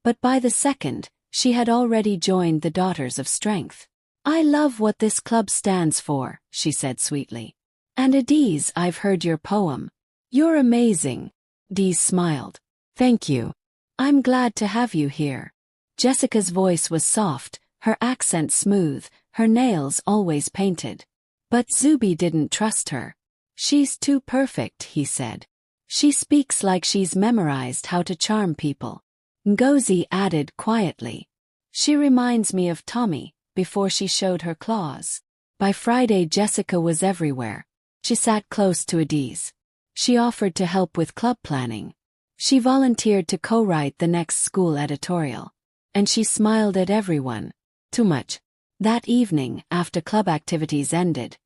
But by the second, she had already joined the Daughters of Strength. "I love what this club stands for," she said sweetly. "And Adiz, I've heard your poem. You're amazing." Adiz smiled. "Thank you. I'm glad to have you here." Jessica's voice was soft, her accent smooth, her nails always painted. But Zubi didn't trust her. "She's too perfect," he said. "She speaks like she's memorized how to charm people." Ngozi added quietly. "She reminds me of Tommy, before she showed her claws." By Friday, Jessica was everywhere. She sat close to Adiz. She offered to help with club planning. She volunteered to co-write the next school editorial. And she smiled at everyone. Too much. That evening, after club activities ended,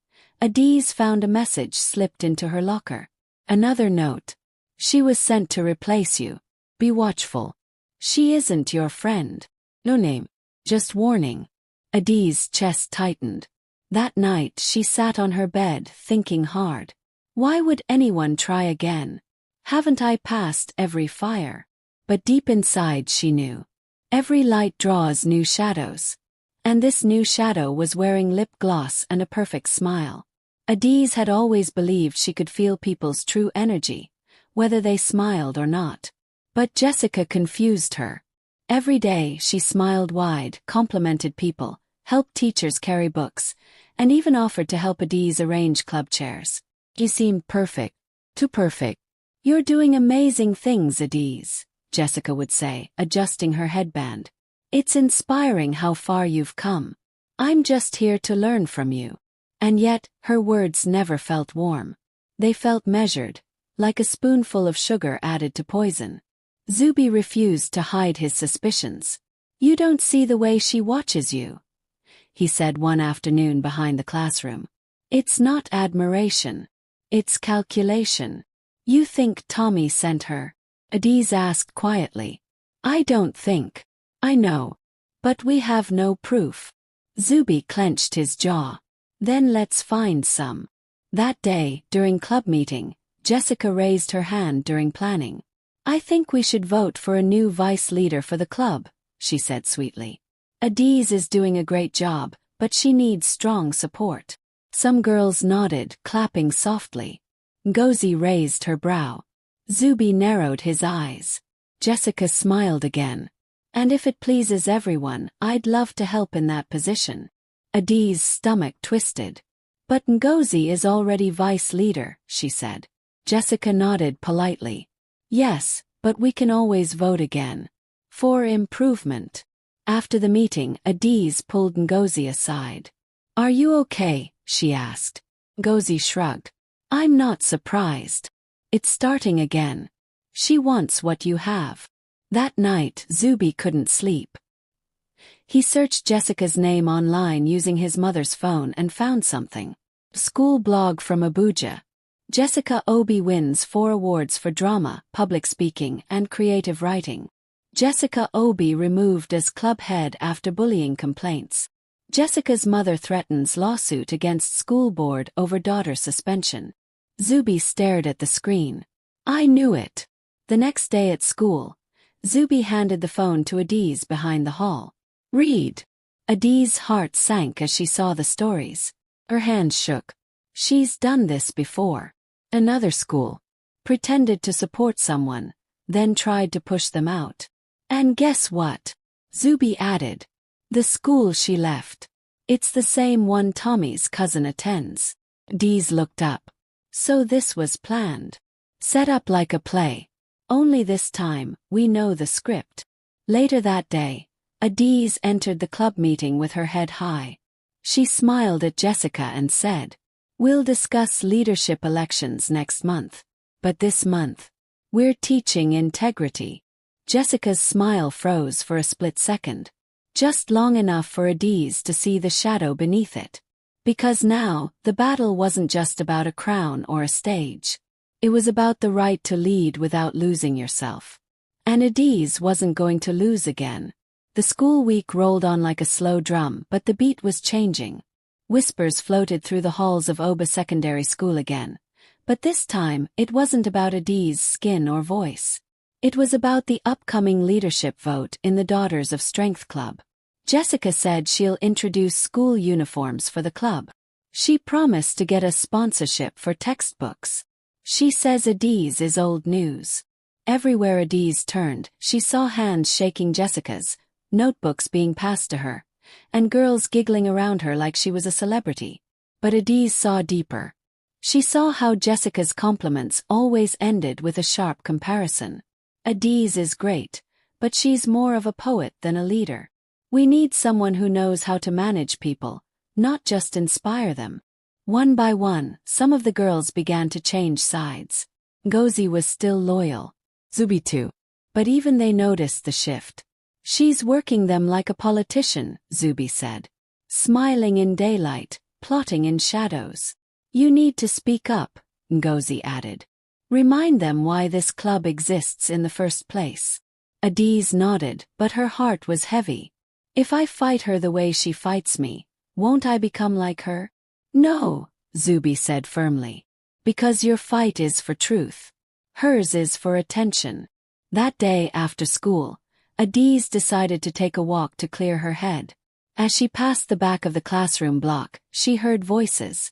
Adiz found a message slipped into her locker. Another note. "She was sent to replace you. Be watchful. She isn't your friend. No name. Just warning." Adiz's chest tightened. That night she sat on her bed thinking hard. Why would anyone try again? Haven't I passed every fire? But deep inside she knew. Every light draws new shadows. And this new shadow was wearing lip gloss and a perfect smile. Adiz had always believed she could feel people's true energy, whether they smiled or not. But Jessica confused her. Every day she smiled wide, complimented people, helped teachers carry books, and even offered to help Adiz arrange club chairs. He seemed perfect. Too perfect. "You're doing amazing things, Adiz," Jessica would say, adjusting her headband. "It's inspiring how far you've come. I'm just here to learn from you." And yet, her words never felt warm. They felt measured, like a spoonful of sugar added to poison. Zubi refused to hide his suspicions. "You don't see the way she watches you," he said one afternoon behind the classroom. "It's not admiration. It's calculation." "You think Tommy sent her?" Adiz asked quietly. "I don't think. I know. But we have no proof." Zubi clenched his jaw. "Then let's find some." That day, during club meeting, Jessica raised her hand during planning. "I think we should vote for a new vice leader for the club," she said sweetly. "Adiz is doing a great job, but she needs strong support." Some girls nodded, clapping softly. Ngozi raised her brow. Zubi narrowed his eyes. Jessica smiled again. "And if it pleases everyone, I'd love to help in that position." Adiz's stomach twisted. "But Ngozi is already vice leader," she said. Jessica nodded politely. "Yes, but we can always vote again. For improvement." After the meeting, Adiz pulled Ngozi aside. "Are you okay?" she asked. Ngozi shrugged. "I'm not surprised. It's starting again. She wants what you have." That night, Zubi couldn't sleep. He searched Jessica's name online using his mother's phone and found something. School blog from Abuja. Jessica Obi wins 4 awards for drama, public speaking, and creative writing. Jessica Obi removed as club head after bullying complaints. Jessica's mother threatens lawsuit against school board over daughter suspension. Zubi stared at the screen. "I knew it." The next day at school, Zubi handed the phone to Adiz behind the hall. "Read." Adiz's heart sank as she saw the stories. Her hands shook. She's done this before. Another school. Pretended to support someone, then tried to push them out. And guess what? Zubi added. The school she left. It's the same one Tommy's cousin attends. Adiz looked up. So this was planned. Set up like a play. Only this time, we know the script. Later that day, Adiz entered the club meeting with her head high. She smiled at Jessica and said, "We'll discuss leadership elections next month. But this month, we're teaching integrity." Jessica's smile froze for a split second. Just long enough for Adiz to see the shadow beneath it. Because now, the battle wasn't just about a crown or a stage. It was about the right to lead without losing yourself. And Adiz wasn't going to lose again. The school week rolled on like a slow drum, but the beat was changing. Whispers floated through the halls of Oba Secondary School again. But this time, it wasn't about Adiz's skin or voice. It was about the upcoming leadership vote in the Daughters of Strength Club. Jessica said she'll introduce school uniforms for the club. She promised to get a sponsorship for textbooks. She says Adiz is old news. Everywhere Adiz turned, she saw hands shaking Jessica's, notebooks being passed to her, and girls giggling around her like she was a celebrity. But Adiz saw deeper. She saw how Jessica's compliments always ended with a sharp comparison. Adiz is great, but she's more of a poet than a leader. We need someone who knows how to manage people, not just inspire them. One by one, some of the girls began to change sides. Ngozi was still loyal. Zubi too. But even they noticed the shift. She's working them like a politician, Zubi said. Smiling in daylight, plotting in shadows. You need to speak up, Ngozi added. Remind them why this club exists in the first place. Adiz nodded, but her heart was heavy. If I fight her the way she fights me, won't I become like her? No, Zubi said firmly. Because your fight is for truth. Hers is for attention. That day after school, Adiz decided to take a walk to clear her head. As she passed the back of the classroom block, she heard voices.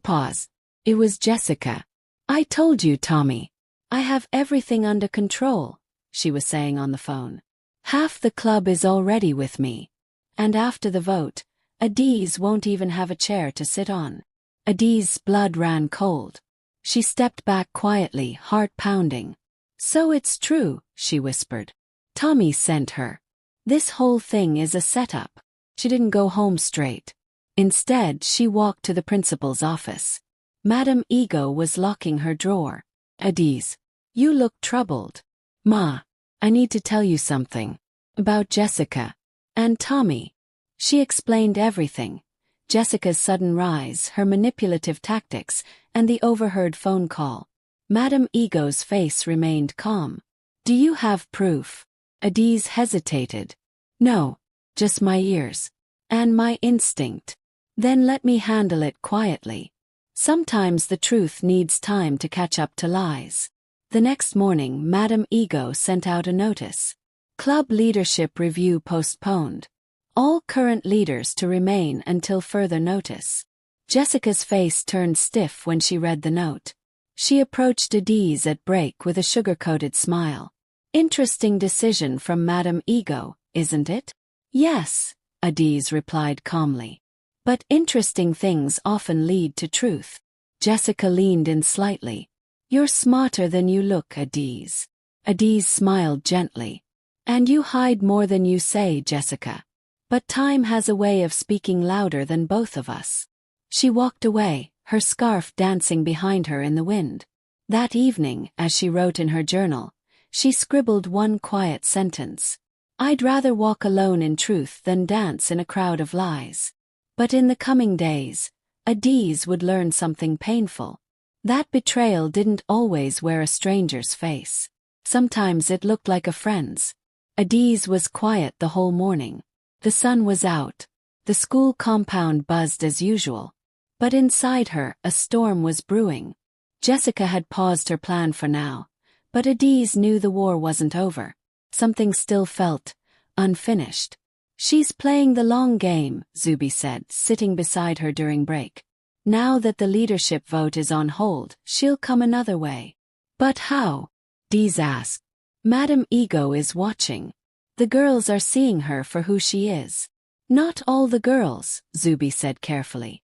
Pause. It was Jessica. I told you, Tommy. I have everything under control, she was saying on the phone. Half the club is already with me. And after the vote, Adiz won't even have a chair to sit on. Adiz's blood ran cold. She stepped back quietly, heart pounding. So it's true, she whispered. Tommy sent her. This whole thing is a setup. She didn't go home straight. Instead, she walked to the principal's office. Madame Ego was locking her drawer. Adiz, you look troubled. Ma, I need to tell you something. About Jessica. And Tommy. She explained everything. Jessica's sudden rise, her manipulative tactics, and the overheard phone call. Madame Ego's face remained calm. Do you have proof? Adiz hesitated. No, just my ears. And my instinct. Then let me handle it quietly. Sometimes the truth needs time to catch up to lies. The next morning, Madame Ego sent out a notice. Club leadership review postponed. All current leaders to remain until further notice. Jessica's face turned stiff when she read the note. She approached Adiz at break with a sugar-coated smile. Interesting decision from Madame Ego, isn't it? Yes, Adiz replied calmly. But interesting things often lead to truth. Jessica leaned in slightly. You're smarter than you look, Adiz. Adiz smiled gently. And you hide more than you say, Jessica. But time has a way of speaking louder than both of us. She walked away, her scarf dancing behind her in the wind. That evening, as she wrote in her journal, she scribbled one quiet sentence. I'd rather walk alone in truth than dance in a crowd of lies. But in the coming days, Adiz would learn something painful. That betrayal didn't always wear a stranger's face. Sometimes it looked like a friend's. Adiz was quiet the whole morning. The sun was out. The school compound buzzed as usual. But inside her, a storm was brewing. Jessica had paused her plan for now. But Adiz knew the war wasn't over. Something still felt unfinished. She's playing the long game, Zubi said, sitting beside her during break. Now that the leadership vote is on hold, she'll come another way. But how? Adiz asked. Madame Ego is watching. The girls are seeing her for who she is. Not all the girls, Zubi said carefully.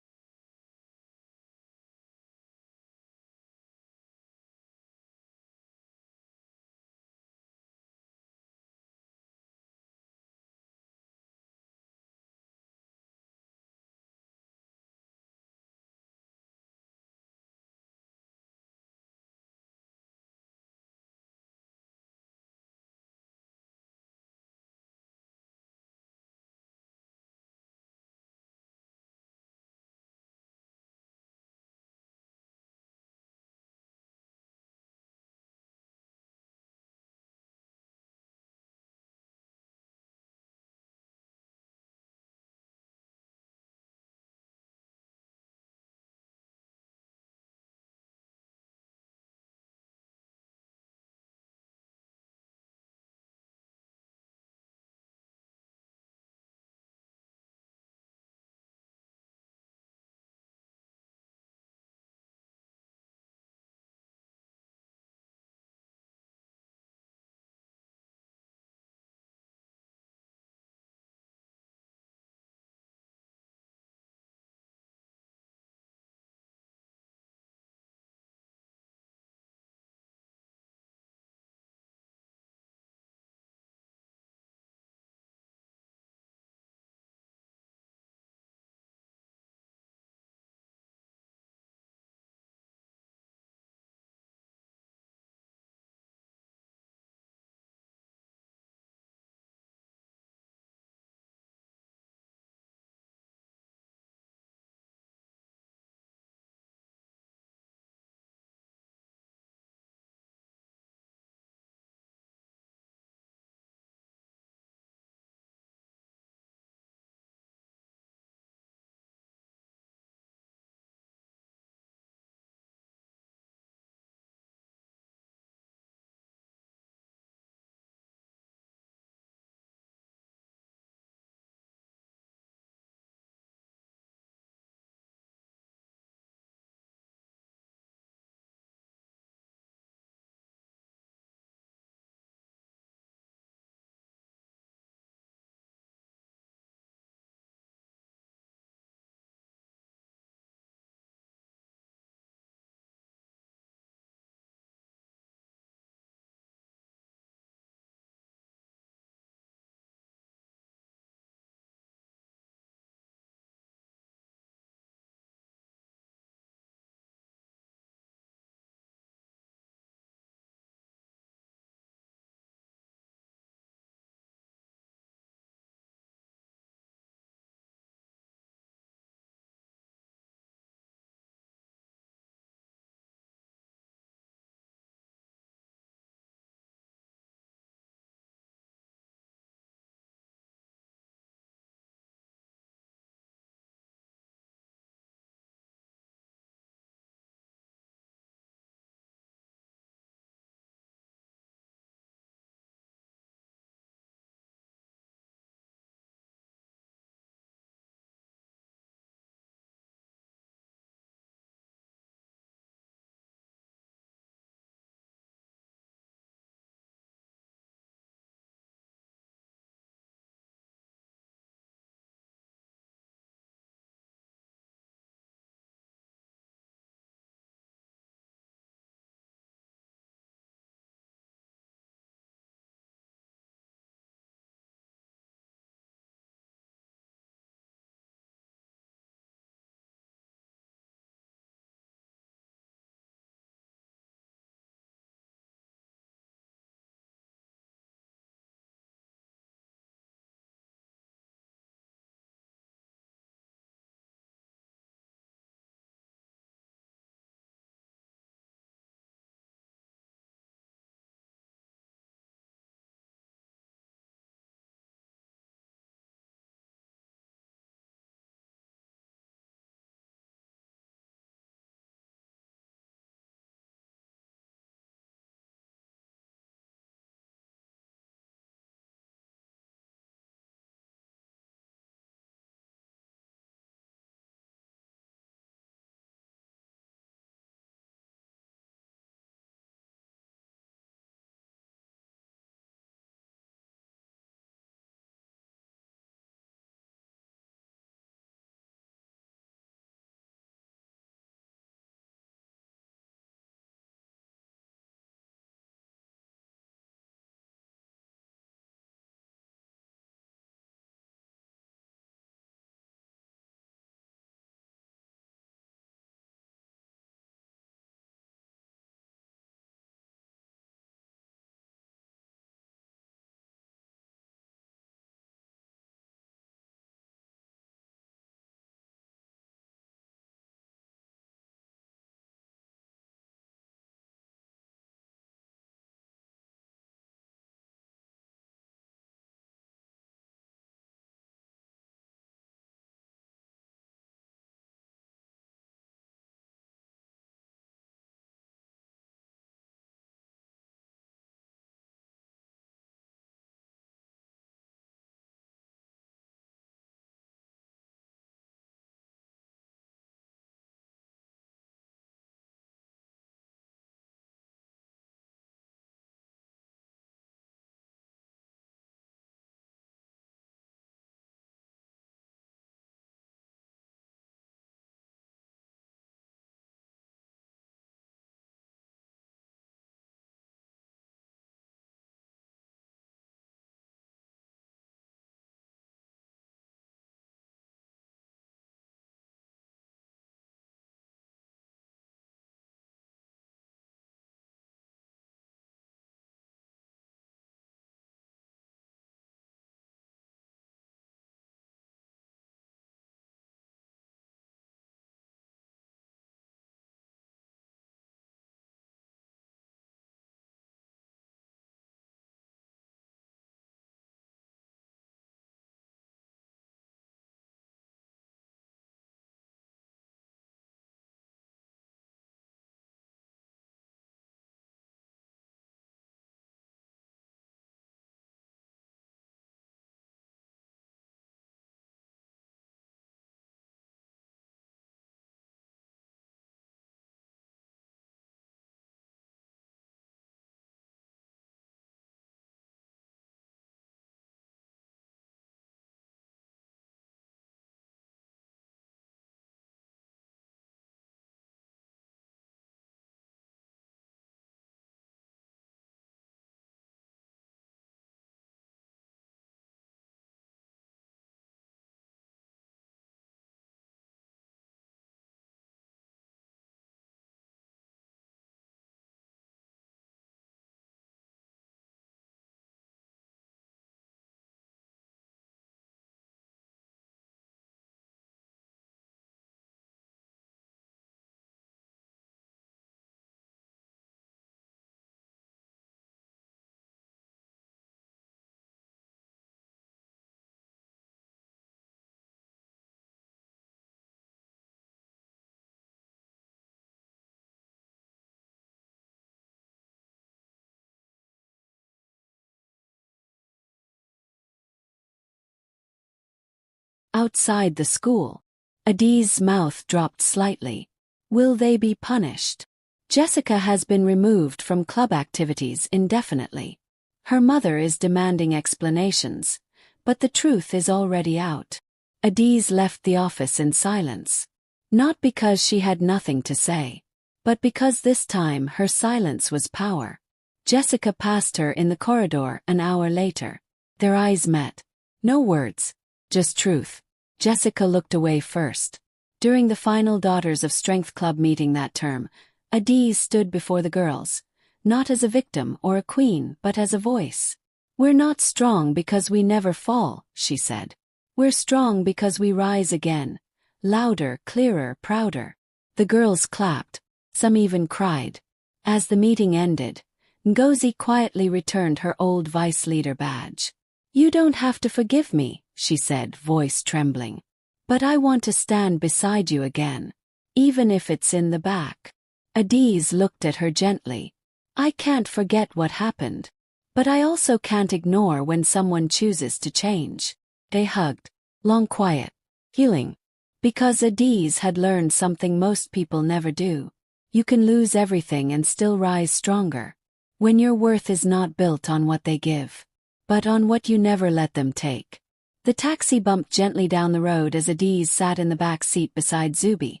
Outside the school. Adi's mouth dropped slightly. Will they be punished? Jessica has been removed from club activities indefinitely. Her mother is demanding explanations, but the truth is already out. Adiz left the office in silence. Not because she had nothing to say, but because this time her silence was power. Jessica passed her in the corridor an hour later. Their eyes met. No words, just truth. Jessica looked away first. During the final Daughters of Strength Club meeting that term, Adiz stood before the girls, not as a victim or a queen but as a voice. We're not strong because we never fall, she said. We're strong because we rise again. Louder, clearer, prouder. The girls clapped. Some even cried. As the meeting ended, Ngozi quietly returned her old vice leader badge. You don't have to forgive me, she said, voice trembling. But I want to stand beside you again. Even if it's in the back. Adiz looked at her gently. I can't forget what happened. But I also can't ignore when someone chooses to change. They hugged. Long quiet. Healing. Because Adiz had learned something most people never do. You can lose everything and still rise stronger. When your worth is not built on what they give, but on what you never let them take. The taxi bumped gently down the road as Adiz sat in the back seat beside Zubi.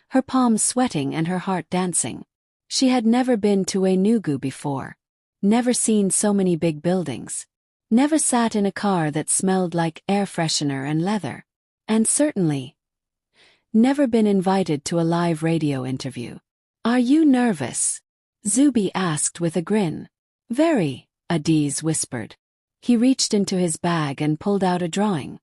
Her palms sweating and her heart dancing. She had never been to Enugu before. Never seen so many big buildings. Never sat in a car that smelled like air freshener and leather. And certainly, never been invited to a live radio interview. Are you nervous? Zubi asked with a grin. Very, Adiz whispered. He reached into his bag and pulled out a drawing.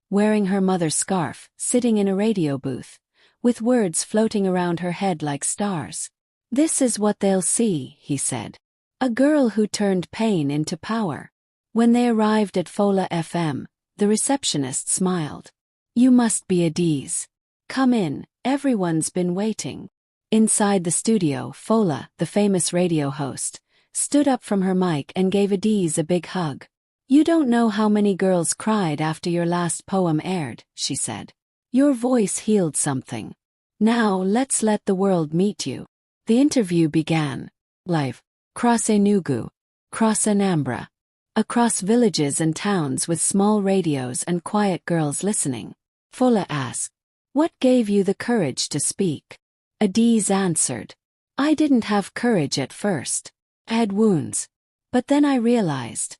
Wearing her mother's scarf, sitting in a radio booth, with words floating around her head like stars. This is what they'll see, he said. A girl who turned pain into power. When they arrived at Fola FM, the receptionist smiled. You must be Adiz. Come in, everyone's been waiting. Inside the studio, Fola, the famous radio host, stood up from her mic and gave Adiz a big hug. You don't know how many girls cried after your last poem aired, she said. Your voice healed something. Now let's let the world meet you. The interview began. Live. Cross Enugu. Cross Anambra. Across villages and towns with small radios and quiet girls listening. Fola asked, what gave you the courage to speak? Adiz answered, I didn't have courage at first. I had wounds. But then I realized,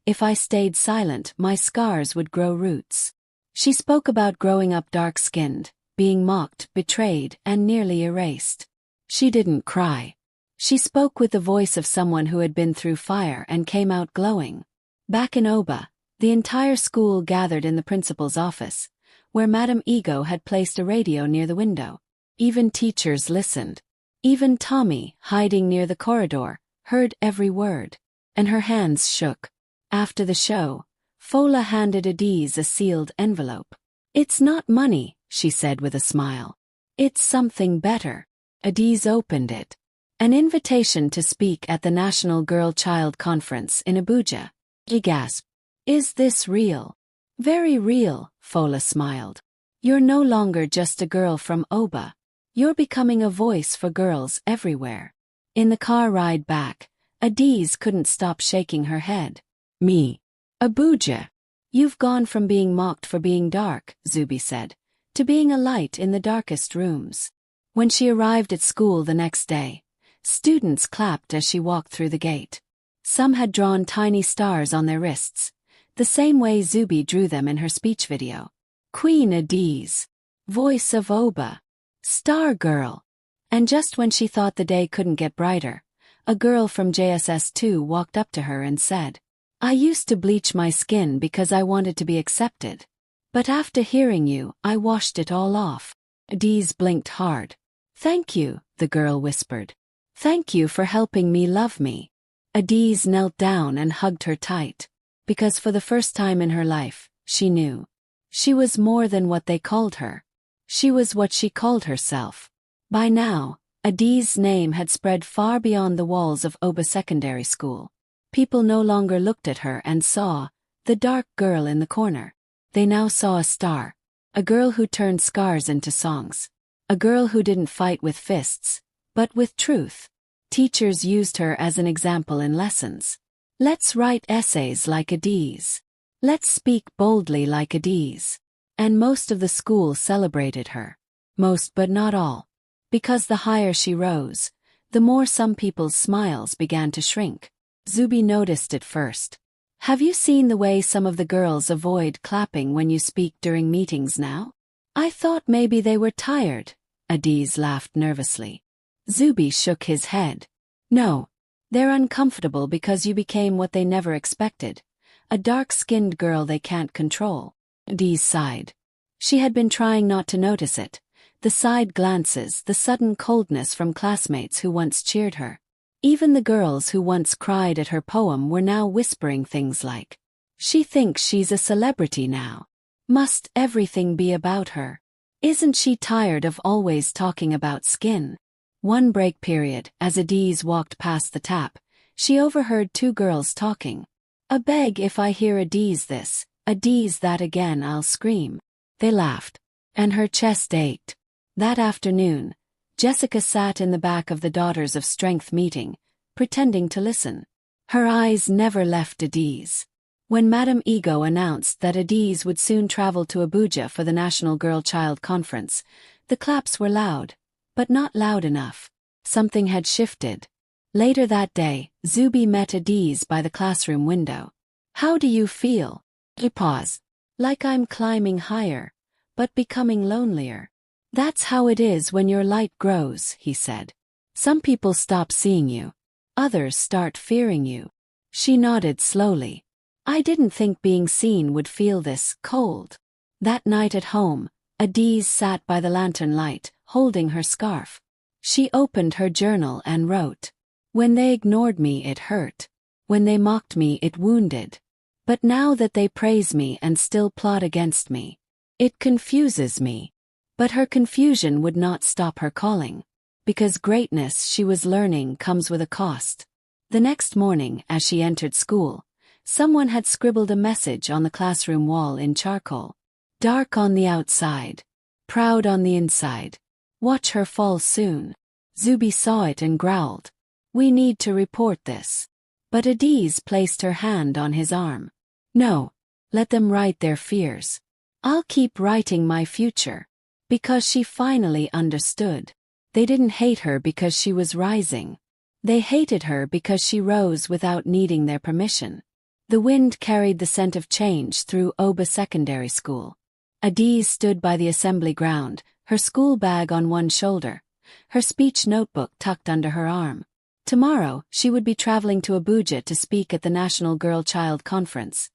if I stayed silent, my scars would grow roots. She spoke about growing up dark-skinned, being mocked, betrayed, and nearly erased. She didn't cry. She spoke with the voice of someone who had been through fire and came out glowing. Back in Oba, the entire school gathered in the principal's office, where Madame Ego had placed a radio near the window. Even teachers listened. Even Tommy, hiding near the corridor, heard every word. And her hands shook. After the show, Fola handed Adiz a sealed envelope. It's not money, she said with a smile. It's something better. Adiz opened it. An invitation to speak at the National Girl-Child Conference in Abuja. He gasped. Is this real? Very real, Fola smiled. You're no longer just a girl from Oba. You're becoming a voice for girls everywhere. In the car ride back, Adiz couldn't stop shaking her head. Me. Abuja. You've gone from being mocked for being dark, Zubi said, to being a light in the darkest rooms. When she arrived at school the next day, students clapped as she walked through the gate. Some had drawn tiny stars on their wrists, the same way Zubi drew them in her speech video. Queen Adiz. Voice of Oba. Star girl. And just when she thought the day couldn't get brighter, a girl from JSS2 walked up to her and said, I used to bleach my skin because I wanted to be accepted. But after hearing you, I washed it all off. Adiz blinked hard. Thank you, the girl whispered. Thank you for helping me love me. Adiz knelt down and hugged her tight. Because for the first time in her life, she knew. She was more than what they called her. She was what she called herself. By now, Adiz's name had spread far beyond the walls of Oba Secondary School. People no longer looked at her and saw the dark girl in the corner. They now saw a star. A girl who turned scars into songs. A girl who didn't fight with fists, but with truth. Teachers used her as an example in lessons. Let's write essays like Adiz. Let's speak boldly like Adiz. And most of the school celebrated her. Most but not all. Because the higher she rose, the more some people's smiles began to shrink. Zubi noticed it first. Have you seen the way some of the girls avoid clapping when you speak during meetings now? I thought maybe they were tired. Adiz laughed nervously. Zubi shook his head. No. They're uncomfortable because you became what they never expected. A dark-skinned girl they can't control. Adiz sighed. She had been trying not to notice it. The side glances, the sudden coldness from classmates who once cheered her. Even the girls who once cried at her poem were now whispering things like, "She thinks she's a celebrity now. Must everything be about her? Isn't she tired of always talking about skin?" One break period, as Adiz walked past the tap, she overheard two girls talking. "A beg if I hear Adiz this, Adiz that again I'll scream." They laughed. And her chest ached. That afternoon, Jessica sat in the back of the Daughters of Strength meeting, pretending to listen. Her eyes never left Adiz. When Madame Ego announced that Adiz would soon travel to Abuja for the National Girl-Child Conference, the claps were loud, but not loud enough. Something had shifted. Later that day, Zubi met Adiz by the classroom window. "How do you feel?" He paused. "Like I'm climbing higher, but becoming lonelier." "That's how it is when your light grows," he said. "Some people stop seeing you. Others start fearing you." She nodded slowly. "I didn't think being seen would feel this cold." That night at home, Adiz sat by the lantern light, holding her scarf. She opened her journal and wrote, "When they ignored me it hurt. When they mocked me it wounded. But now that they praise me and still plot against me, it confuses me." But her confusion would not stop her calling. Because greatness, she was learning, comes with a cost. The next morning, as she entered school, someone had scribbled a message on the classroom wall in charcoal. "Dark on the outside. Proud on the inside. Watch her fall soon." Zubi saw it and growled. "We need to report this." But Adiz placed her hand on his arm. "No. Let them write their fears. I'll keep writing my future." Because she finally understood. They didn't hate her because she was rising. They hated her because she rose without needing their permission. The wind carried the scent of change through Oba Secondary School. Adiz stood by the assembly ground, her school bag on one shoulder, her speech notebook tucked under her arm. Tomorrow, she would be traveling to Abuja to speak at the National Girl-Child Conference.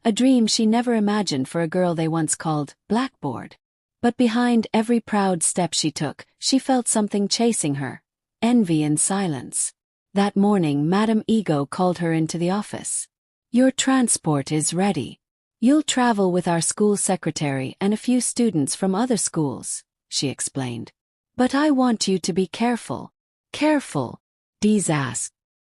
A dream she never imagined for a girl they once called Blackboard. But behind every proud step she took, she felt something chasing her. Envy and silence. That morning Madame Ego called her into the office. "Your transport is ready. You'll travel with our school secretary and a few students from other schools," she explained. "But I want you to be careful." "Careful?" Adiz asked.